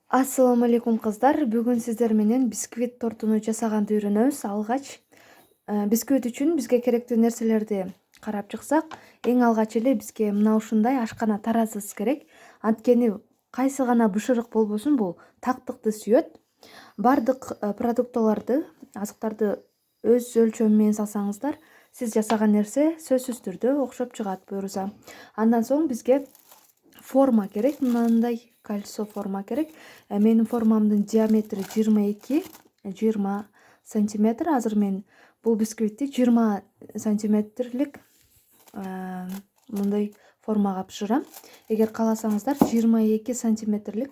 Ассаламу алейкум кыздар. Бүгүн сиздер менен бисквит тортуну жасаганды үйрөнөбүз. Алгач бисквит үчүн бизге керектүү нерселерди карап чыксак, эң алгач эле бизге мына ушундай ашкана таразыбыз керек. Анткени кайсы гана бышырык болбосун, бул тактыкты сүйөт. Бардык продуктыларды, азыктарды өз өлчөмү менен салсаңыздар, сиз жасаган нерсе сөзсүз түрдө окшоп чыгат буюрса. Андан соң бизге форма керек, мындай кольцо форма керек. Менин формамдын диаметри 22-20 сантиметр. Азыр мен бул бисквитти 20 сантиметрлик мындай формага бышырам. Эгер кааласаңыздар 22 сантиметрлик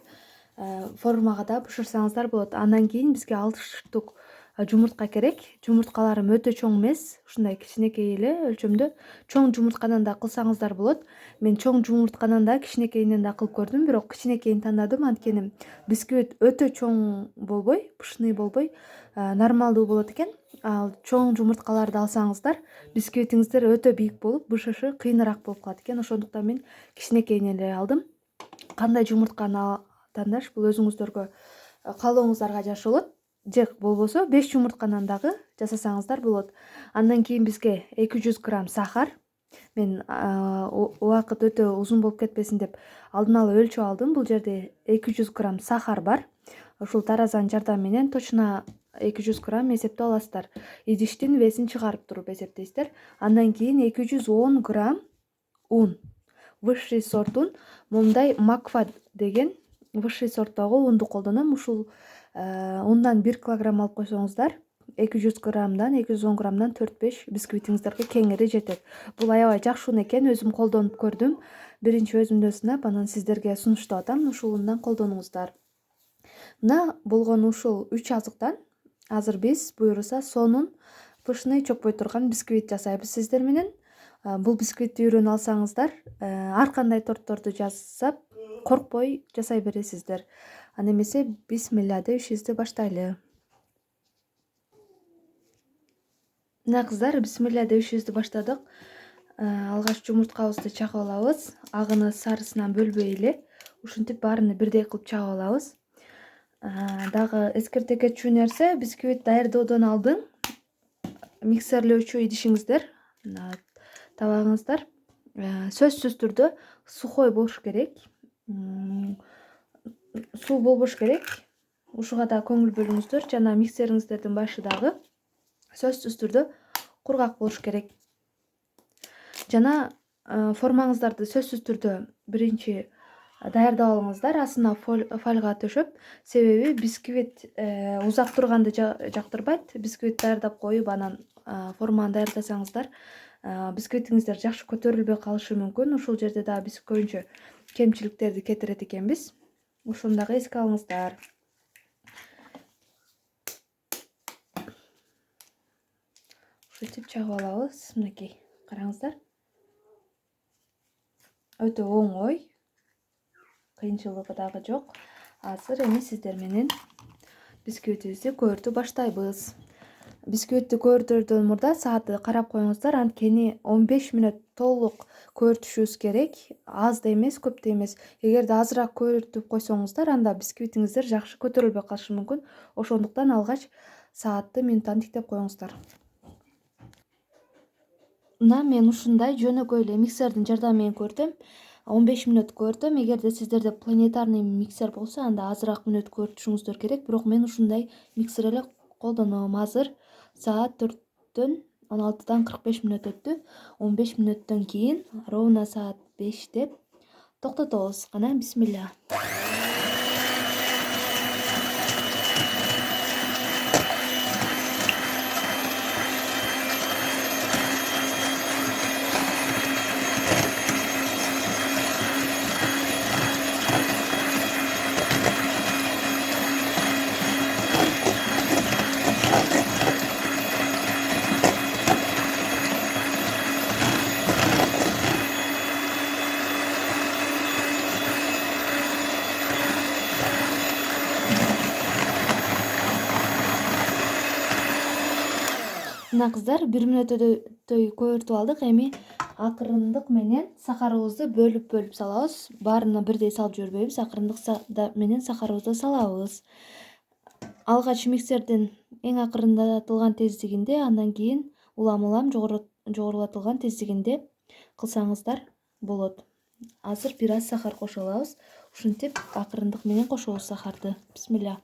формага да бышырсаңыздар болот. Андан кийин бизге 6 штук жумуртка керек. Жумурткаларым өтө чоң эмес, ушундай кичинекей эле өлчөмдө. Чоң жумурткадан да кылсаңыздар болот. Мен чоң жумурткадан да кичинекейинен да кылып көрдүм, бирок кичинекейин тандадым. Анткени бисквит өтө чоң болбой, пышный болбой, нормалдуу болот экен. Ал чоң жумурткаларды алсаңыздар, бисквитиңиздер өтө бийик болуп, бышышы кыйыныраак болуп калат экен. Ошондуктан мен кичинекейин эле алдым. Кандай жумуртканы тандаш, бул өзүңүздөргө каалооңуздарга жашоо болот. Же болбосо 5 жумуртканан дагы жасасаңыздар болот. Андан кийин бизге 200 грамм сахар. Мен убакыт өтө узун болуп кетпесин деп алдын ала өлчөп алдым. Бул жерде 200 грамм сахар бар. Ушул таразанын жардамы менен точно 200 грамм эсептеп аласыздар. Идиштин весин чыгарып туруп эсептейсиздер. Андан кийин 210 грамм ун. Высший сорт ун. Мындай Макфа деген высший сорттогу унду колдоном. Ушул ундан 1 килограмм алып койсоңуздар, 200 граммдан 210 граммдан 4-5 бисквитиңиздерге кеңири жетет. Бул аябай жакшы ун экен, өзүм колдонуп көрдүм. Биринчи өзүмдө сынап, анан сиздерге сунуштап атам. Ушул ундан колдонуңуздар. Мына болгон ушул 3 азыктан азыр биз буюрса сонун пышный чокпой турган бисквит жасайбыз сиздер менен. Бул бисквитти үйрөнүп алсаңыздар, ар кандай тортторду жасап коркпой жасай бересиздер. Анда эмесе бисмилла деп ишибизди баштайлы. Мына кыздар, бисмилла деп ишибизди баштадык. Алгач жумурткабызды чагып алабыз. Агыны сарысынан бөлбөй эле, ушинтип баарыны бирдей кылып чагып алабыз. Дагы эскерте кетчү нерсе, бисквит даярдоодон алдын миксерлөөчү идишиңиздер, табагыңыздар сөзсүз түрдө сухой болуш керек. Суу болбош керек. Ушуга да көңүл бөлүңүздөр. Жана миксериңиздердин башы дагы сөзсүз түрдө кургак болуш керек. Жана формаңыздарды сөзсүз түрдө биринчи даярдап алыңыздар. Астына фольга төшөп, себеби бисквит узак турганды жактырбайт. Бисквит даярдап коюп, анан форманы даярдасаңыздар, бисквитиңиздер жакшы көтөрүлбөй калышы мүмкүн. Ушул жерде дагы биз көбүнчө кемчиликтерди кетирет экенбиз. Ошону дагы эске алыңыздар. Ушинтип чагып алабыз. Мынакей, караңыздар. Өтө оңой. Кыйынчылыгы дагы жок. Азыр эми сиздер менен бисквитибизди көөртүп баштайбыз. Бисквитти көөртөрдөн мурда саатты карап коюңуздар, анткени 15 мүнөт толук көөртүшүбүз керек. Аз да эмес, көп да эмес. Эгерде азыраак көөртүп койсоңуздар, анда бисквитиңиздер жакшы көтөрүлбөй калышы мүмкүн. Ошондуктан алгач саатты минуттан тиктеп коюңуздар. Мына мен ушундай жөнөкөй эле миксердин жардамы менен көөртөм. 15 мүнөт көөртөм. Эгерде сиздерде планетарный миксер болсо, анда азыраак мүнөт көөртүшүңүздөр керек. Бирок мен ушундай миксер эле колдоном. Азыр саат 4-төн 16-дан 45 мүнөт өттү. 15 мүнөттөн кийин ровно саат 5-те токтотобуз. Кана бисмилла. Мына кыздар, 1 мүнөттөй көөртүп алдык. Эми акырындык менен сахарыбызды бөлүп салабыз. Баарына бирдей салып жибербейбиз. Акырындык менен сахарыбызды салабыз. Алгач миксерден эң акырындатылган тездигинде, андан кийин улам жогорулатылган тездигинде кылсаңыздар болот. Азыр бир аз сахар кошо алабыз. Ушинтип акырындык менен кошобуз сахарды. Бисмилля.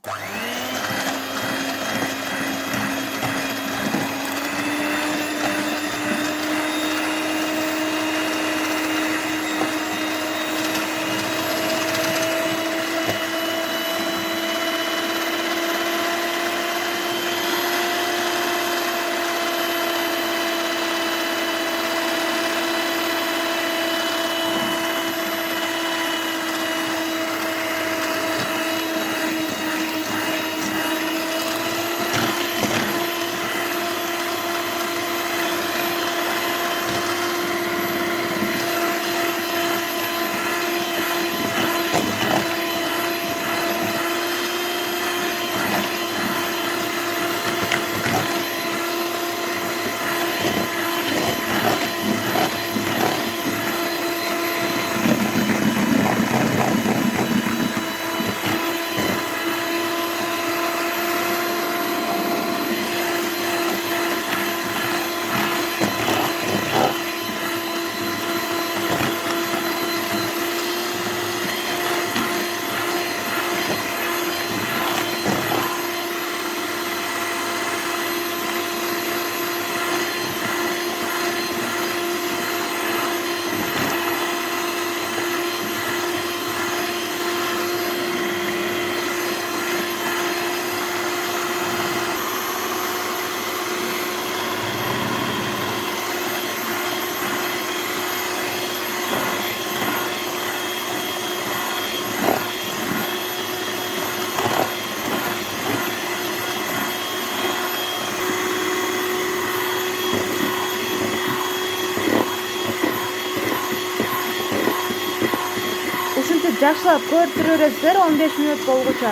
Ушинтип жакшылап көтөрүп бересиздер 15 мүнөт болгуча.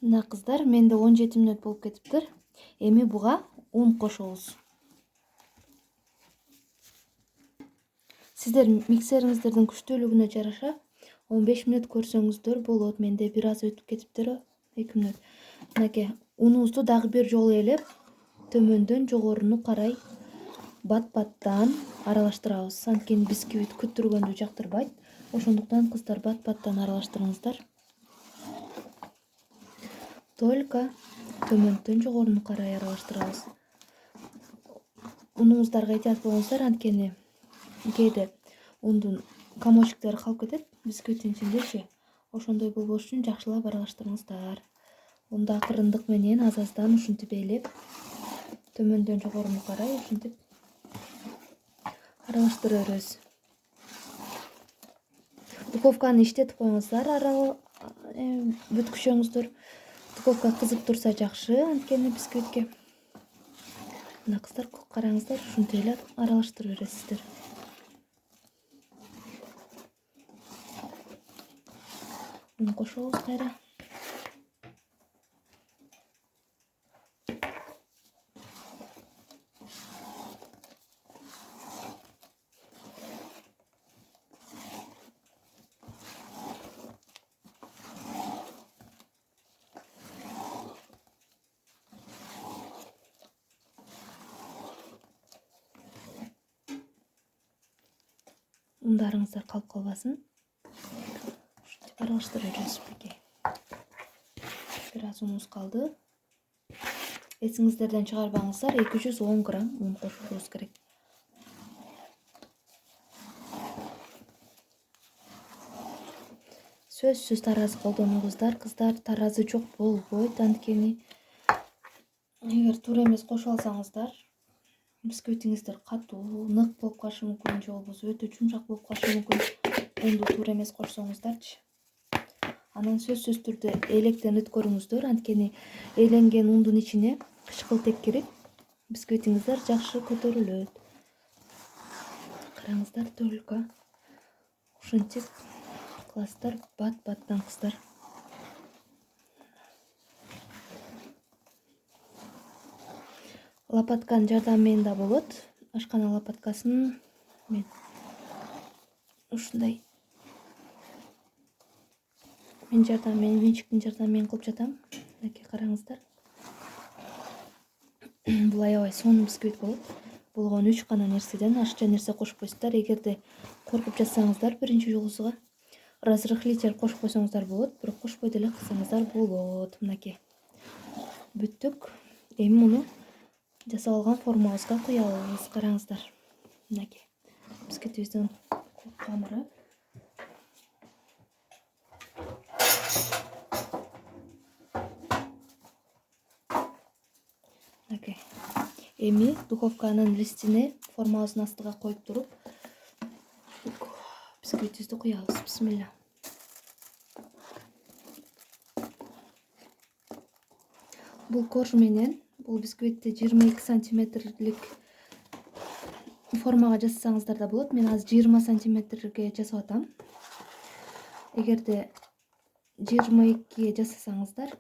Мына кыздар, менде 17 мүнөт болуп кетиптир. Эми буга ун кошобуз. Сиздер миксериңиздердин күчтүүлүгүнө жараша 15 мүнөт көрсөңүздөр болот. Менде бир аз өтүп кетиптир, 2 мүнөт. Мынакей, унубузду дагы бир жолу элеп, төмөндөн жогоруну карай бат-баттан аралаштырабыз. Анткени бисквит күттүргөндү жактырбайт. Ошондуктан кыздар бат-баттан аралаштырыңыздар. Только төмөндөн жогоруну карай аралаштырабыз. Унуңуздарга этият болуңуздар, анткени кээде ундун комочектери калып кетет бисквиттин ичиндечи. Ошондой болбош үчүн жакшылап аралаштырыңыздар. Унду акырындык менен аз-аздан ушинтип элеп, төмөндөн жогоруну карай ушинтип аралаштыра беребиз. Духовканы иштетип коюңуздар, бүткүчөңүздөр. Духовка кызып турса жакшы, анткени бисквитке. Мына кыздар, караңыздар, ушинтип эле аралаштыра бересиздер. Ун кошобуз кайра. Ундарыңыздар калып калбасын. Ушинтип аралаштыра беребиз бекей. Бир аз унубуз калды. Эсиңиздерден чыгарбаңыздар, 210 грамм ун кошушубуз керек. Сөзсүз таразы колдонуңуздар, кыздар. Таразы жок болбойт, анткени эгер туура эмес кошуп алсаңыздар, бисквитиңиздер катуу, нык болуп калышы мүмкүн, же болбосо өтө жумшак болуп калышы мүмкүн. Унду туура эмес кошсоңуздарчы. Анан сөзсүз түрдө электен өткөрүңүздөр, анткени эленген ундун ичине кышкыл теккирип бисквитиңиздер жакшы көтөрүлөт. Караңыздар, только ушинтип кыласыздар, бат-баттан кыздар. Лопатканын жардамы менен да болот. Ашкана лопаткасын мен ушундай винчиктин жардамы менен кылып жатам. Мынакей караңыздар. Бул аябай сонун бисквит болот. Болгону 3 гана нерседен ашыкча нерсе кошпойсуздар. Эгерде коркуп жатсаңыздар биринчи жолусуга разрыхлитель кошуп койсоңуздар болот, бирок кошпой деле кылсаңыздар болот. Мынакей. Бүттүк. Эми муну жасап алган формабызга куябыз. Караңыздар. Мынакей. Бисквитибиздин камыры. Мынакей. Эми духовканын листине формабыздын астыга коюп туруп бисквитибизди куябыз. Бисмилля. Бул корж менен бул бисквитти 22 сантиметрлик формага жасасаңыздар да болот. Мен азыр 20 сантиметрге жасап атам. Эгерде 22 жасасаңыздар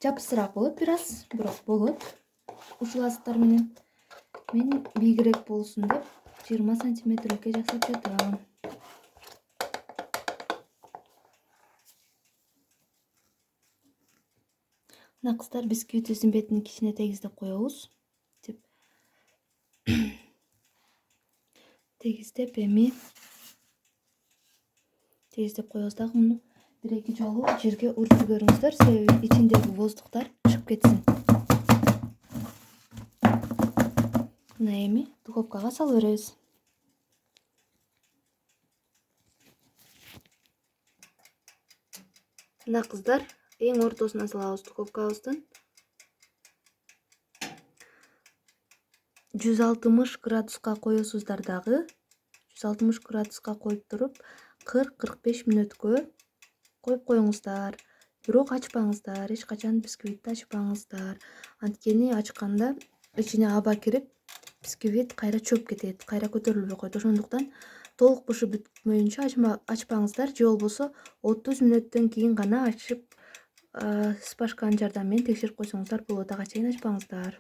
жапсыраак болот бир аз, бирок болот. Ушул азыктар менен мен бийигирээк болсун деп 20 сантиметрликке жасап жатам. Мына кыздар, бисквитибиздин бетин кичине тегиздеп коебуз. Тегиздеп эми тегиздеп коебуз дагы муну 1-2 жолу жерге уруп жибериңиздер, себеби ичиндеги воздуктар чыгып кетсин. Мына эми духовкага салып беребиз. Мына кыздар, эң ортосуна салабыз духовкабыздын. 160 градуска коесуздар дагы. 160 градуска коюп туруп 40-45 мүнөткө коюп коюңуздар. Бирок ачпаңыздар, эч качан бисквитти ачпаңыздар. Анткени ачканда ичине аба кирип, бисквит кайра чөп кетет, кайра көтөрүлбөй коет. Ошондуктан толук бышып бүтмөйүнчө ачпаңыздар, же болбосо 30 мүнөттөн кийин гана ачып, спашканын жардамы менен текшерип койсоңуздар болот. Ага чейин ачпаңыздар.